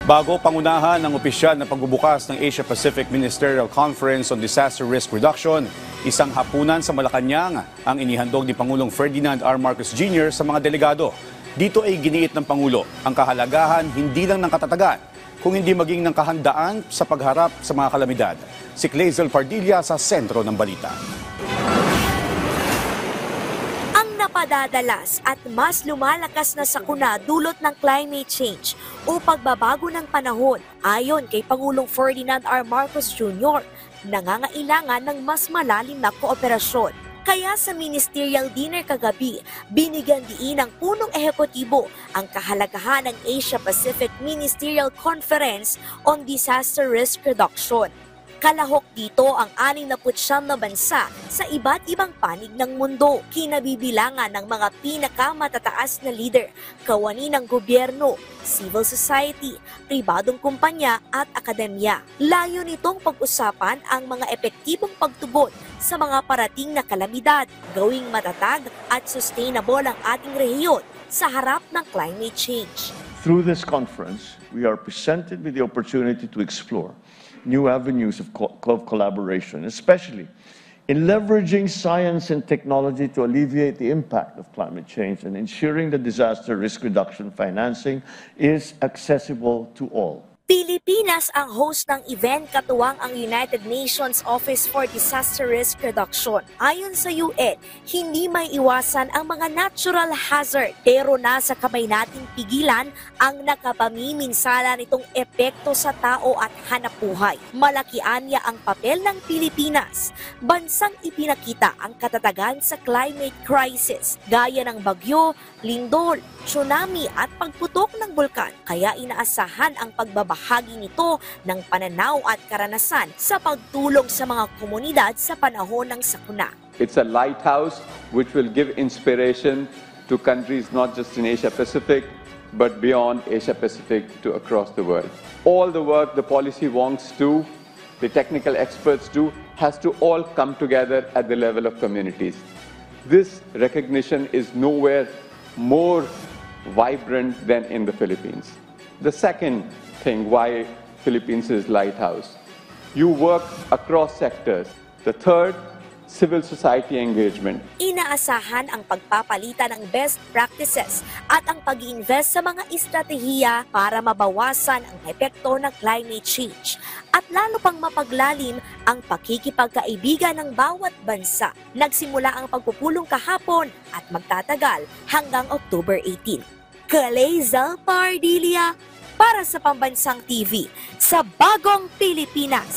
Bago pangunahan ng opisyal na pagbubukas ng Asia-Pacific Ministerial Conference on Disaster Risk Reduction, isang hapunan sa Malacanang ang inihandog ni Pangulong Ferdinand R. Marcos Jr. sa mga delegado. Dito ay giniit ng Pangulo ang kahalagahan hindi lang ng katatagan, kung hindi maging ng kahandaan sa pagharap sa mga kalamidad. Si Clazel Pardilla sa sentro ng balita. Napadadalas at mas lumalakas na sakuna dulot ng climate change o pagbabago ng panahon. Ayon kay Pangulong Ferdinand R. Marcos Jr., nangangailangan ng mas malalim na kooperasyon. Kaya sa ministerial dinner kagabi, binigyan diin ng punong ehekutibo ang kahalagahan ng Asia-Pacific Ministerial Conference on Disaster Risk Reduction. Kalahok dito ang 69 na bansa sa iba't ibang panig ng mundo. Kinabibilangan ng mga pinakamatataas na leader, kawani ng gobyerno, civil society, pribadong kumpanya at akademya. Layo nitong pag-usapan ang mga epektibong pagtugon sa mga parating na kalamidad, gawing matatag at sustainable ang ating rehiyon sa harap ng climate change. Through this conference, we are presented with the opportunity to explore new avenues of collaboration, especially in leveraging science and technology to alleviate the impact of climate change and ensuring that disaster risk reduction financing is accessible to all. Pilipinas ang host ng event katuwang ang United Nations Office for Disaster Risk Reduction. Ayon sa UN, hindi may iwasan ang mga natural hazard pero nasa kamay nating pigilan ang nakapamiminsala nitong epekto sa tao at hanapbuhay. Malaki anya ang papel ng Pilipinas. Bansang ipinakita ang katatagan sa climate crisis gaya ng bagyo, lindol, tsunami at pagputok ng bulkan. Kaya inaasahan ang pagbabahagi nito ng pananaw at karanasan sa pagtulong sa mga komunidad sa panahon ng sakuna. It's a lighthouse which will give inspiration to countries not just in Asia-Pacific but beyond Asia-Pacific to across the world. All the work the policy wonks do, the technical experts do, has to all come together at the level of communities. This recognition is nowhere more vibrant than in the Philippines. The second thing why Philippines is lighthouse. You work across sectors. The third, civil society engagement. Inaasahan ang pagpapalitan ng best practices at ang pag-iinvest sa mga estratehiya para mabawasan ang epekto ng climate change at lalo pang mapaglalim ang pakikipagkaibigan ng bawat bansa. Nagsimula ang pagpupulong kahapon at magtatagal hanggang October 18. Clazel Pardilla para sa Pambansang TV sa Bagong Pilipinas.